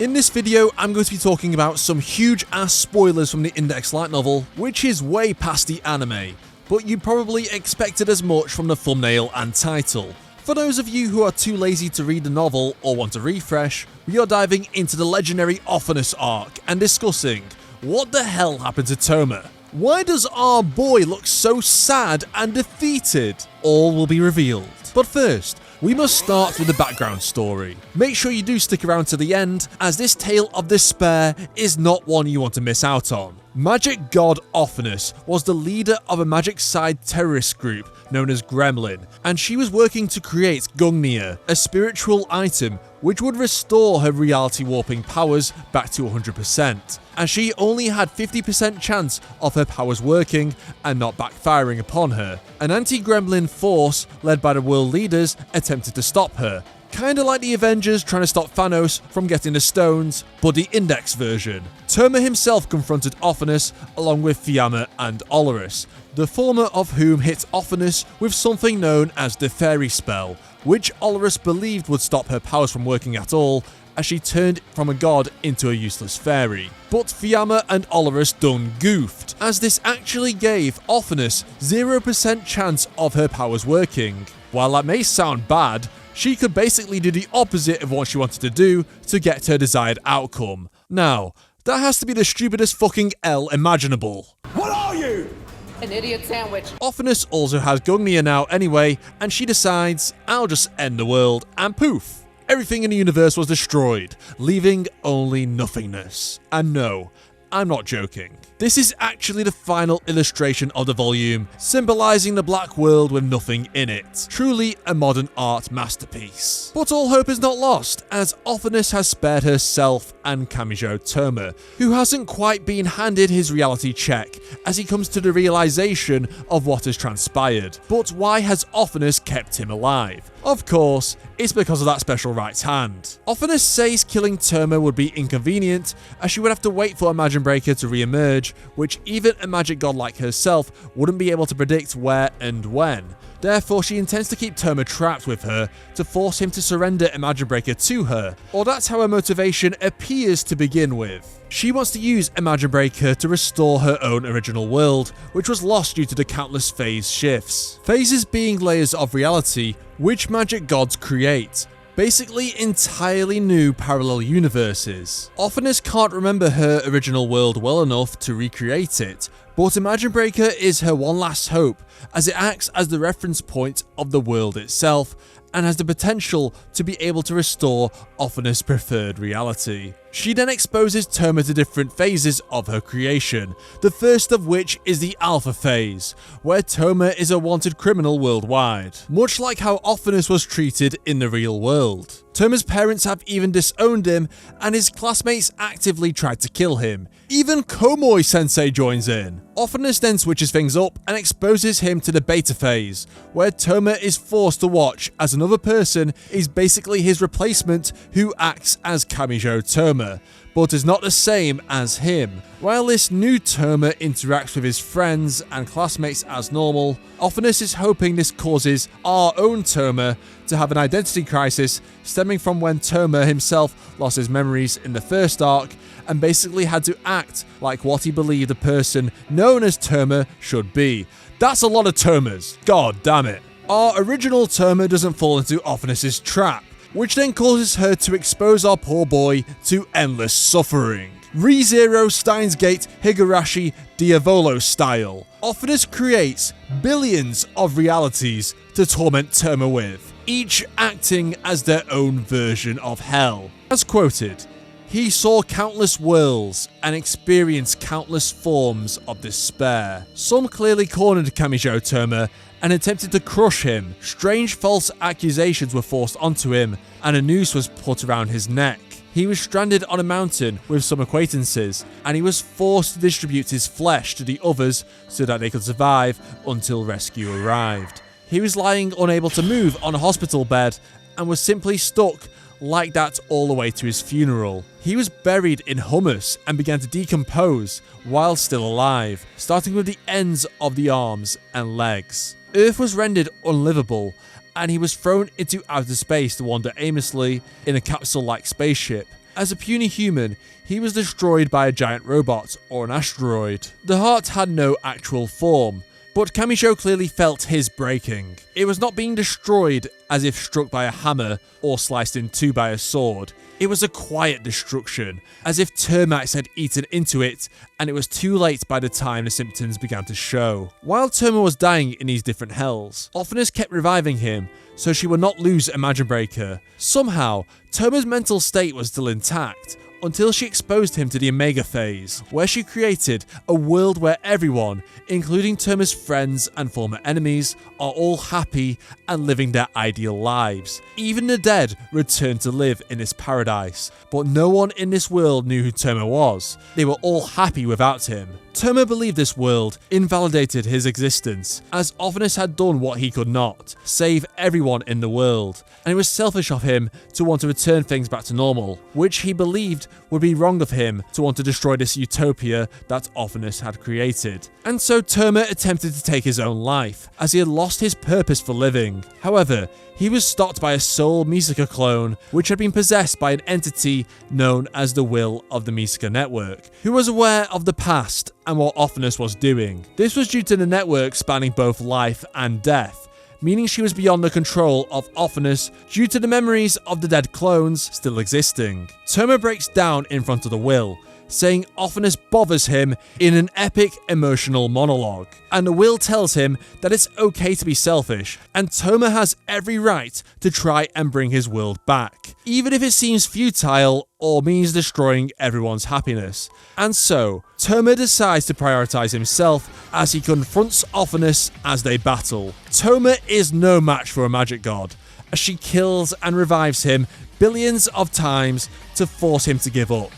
In this video, I'm going to be talking about some huge ass spoilers from the Index light novel, which is way past the anime, but you probably expected as much from the thumbnail and title. For those of you who are too lazy to read the novel or want a refresh, we are diving into the legendary Offerness arc and discussing what the hell happened to Touma. Why does our boy look so sad and defeated? All will be revealed. But first, we must start with the background story. Make sure you do stick around to the end, as this tale of despair is not one you want to miss out on. Magic god Offerness was the leader of a magic side terrorist group known as Gremlin, and she was working to create Gungnir, a spiritual item which would restore her reality warping powers back to 100%, and she only had 50% chance of her powers working and not backfiring upon her. An anti-Gremlin force led by the world leaders attempted to stop her, kinda like the Avengers trying to stop Thanos from getting the stones, but the Index version. Touma himself confronted Offerness along with Fiamma and Olorus, the former of whom hit Offerness with something known as the Fairy Spell, which Olorus believed would stop her powers from working at all, as she turned from a god into a useless fairy. But Fiamma and Olorus done goofed, as this actually gave Offerness 0% chance of her powers working. While that may sound bad, she could basically do the opposite of what she wanted to do to get her desired outcome. Now, that has to be the stupidest fucking L imaginable. What are you? An idiot sandwich. Offerness also has Gungnir now anyway, and she decides, I'll just end the world, and poof. Everything in the universe was destroyed, leaving only nothingness. And no, I'm not joking. This is actually the final illustration of the volume, symbolizing the black world with nothing in it. Truly a modern art masterpiece. But all hope is not lost, as Offerness has spared herself and Kamijo Touma, who hasn't quite been handed his reality check as he comes to the realization of what has transpired. But why has Offerness kept him alive? Of course, it's because of that special right hand. Offerness says killing Touma would be inconvenient, as she would have to wait for Imagine Breaker to re-emerge, which even a magic god like herself wouldn't be able to predict where and when. Therefore, she intends to keep Touma trapped with her to force him to surrender Imagine Breaker to her, or that's how her motivation appears to begin with. She wants to use Imagine Breaker to restore her own original world, which was lost due to the countless phase shifts. Phases being layers of reality which magic gods create. Basically entirely new parallel universes. Offerness can't remember her original world well enough to recreate it, but Imagine Breaker is her one last hope, as it acts as the reference point of the world itself, and has the potential to be able to restore Offerness' preferred reality. She then exposes Touma to different phases of her creation, the first of which is the Alpha phase, where Touma is a wanted criminal worldwide, much like how Offerness was treated in the real world. Touma's parents have even disowned him, and his classmates actively tried to kill him. Even Komoi Sensei joins in. Offerness then switches things up and exposes him to the Beta phase, where Touma is forced to watch as another person is basically his replacement who acts as Kamijo Touma, but is not the same as him. While this new Touma interacts with his friends and classmates as normal, Offerness is hoping this causes our own Touma to have an identity crisis stemming from when Touma himself lost his memories in the first arc and basically had to act like what he believed the person known as Touma should be. That's a lot of Toumas, god damn it. Our original Touma doesn't fall into Offerness' trap, which then causes her to expose our poor boy to endless suffering. ReZero Steins Gate Higurashi Diavolo style. Offerness creates billions of realities to torment Touma with, each acting as their own version of hell. As quoted, he saw countless worlds and experienced countless forms of despair. Some clearly cornered Kamijo Touma and attempted to crush him. Strange false accusations were forced onto him, and a noose was put around his neck. He was stranded on a mountain with some acquaintances, and he was forced to distribute his flesh to the others so that they could survive until rescue arrived. He was lying unable to move on a hospital bed and was simply stuck like that all the way to his funeral. He was buried in humus and began to decompose while still alive, starting with the ends of the arms and legs. Earth was rendered unlivable, and he was thrown into outer space to wander aimlessly in a capsule-like spaceship, As a puny human, he was destroyed by a giant robot or an asteroid. The heart had no actual form, but Kamisho clearly felt his breaking. It was not being destroyed as if struck by a hammer or sliced in two by a sword. It was a quiet destruction, as if termites had eaten into it, and it was too late by the time the symptoms began to show. While Touma was dying in these different hells, Ofnus kept reviving him so she would not lose Imagine Breaker. Somehow, Touma's mental state was still intact, until she exposed him to the Omega phase, where she created a world where everyone, including Touma's friends and former enemies, are all happy and living their ideal lives. Even the dead returned to live in this paradise, but no one in this world knew who Touma was. They were all happy without him. Touma believed this world invalidated his existence, as Ofnus had done what he could not, save everyone in the world, and it was selfish of him to want to return things back to normal, which he believed would be wrong of him to want to destroy this utopia that Ofnus had created. And so Touma attempted to take his own life, as he had lost his purpose for living. However, he was stopped by a Soul Misaka clone, which had been possessed by an entity known as the Will of the Misaka Network, who was aware of the past and what Ofnus was doing. This was due to the network spanning both life and death, meaning she was beyond the control of Ofnus due to the memories of the dead clones still existing. Touma breaks down in front of the Will, saying Ofnus bothers him in an epic emotional monologue, and the Will tells him that it's okay to be selfish, and Touma has every right to try and bring his world back, even if it seems futile or means destroying everyone's happiness. And so, Touma decides to prioritize himself as he confronts Ofnus as they battle. Touma is no match for a magic god, as she kills and revives him billions of times to force him to give up.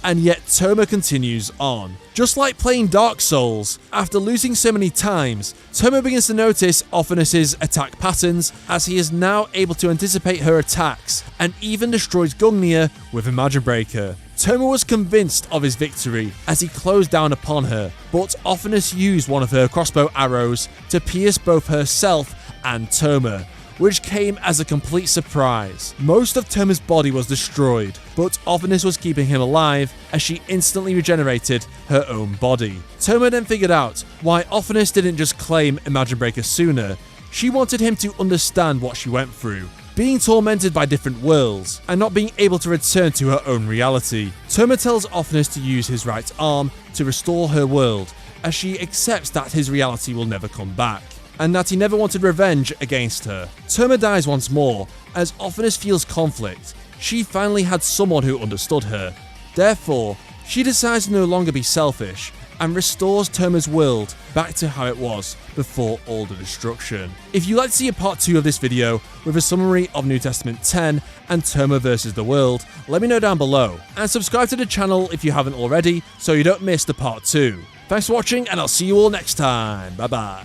And yet Touma continues on. Just like playing Dark Souls, after losing so many times, Touma begins to notice Ofnus' attack patterns, as he is now able to anticipate her attacks, and even destroys Gungnir with Imagine Breaker. Touma was convinced of his victory as he closed down upon her, but Ofnus used one of her crossbow arrows to pierce both herself and Touma, which came as a complete surprise. Most of Touma's body was destroyed, but Ofnus was keeping him alive as she instantly regenerated her own body. Touma then figured out why Ofnus didn't just claim Imagine Breaker sooner. She wanted him to understand what she went through, being tormented by different worlds, and not being able to return to her own reality. Touma tells Ofnus to use his right arm to restore her world, as she accepts that his reality will never come back, and that he never wanted revenge against her. Touma dies once more, as Ofnus feels conflict. She finally had someone who understood her. Therefore, she decides to no longer be selfish, and restores Touma's world back to how it was before all the destruction. If you'd like to see a part 2 of this video with a summary of New Testament 10 and Touma versus the world, let me know down below, and subscribe to the channel if you haven't already so you don't miss the part 2. Thanks for watching, and I'll see you all next time. Bye bye.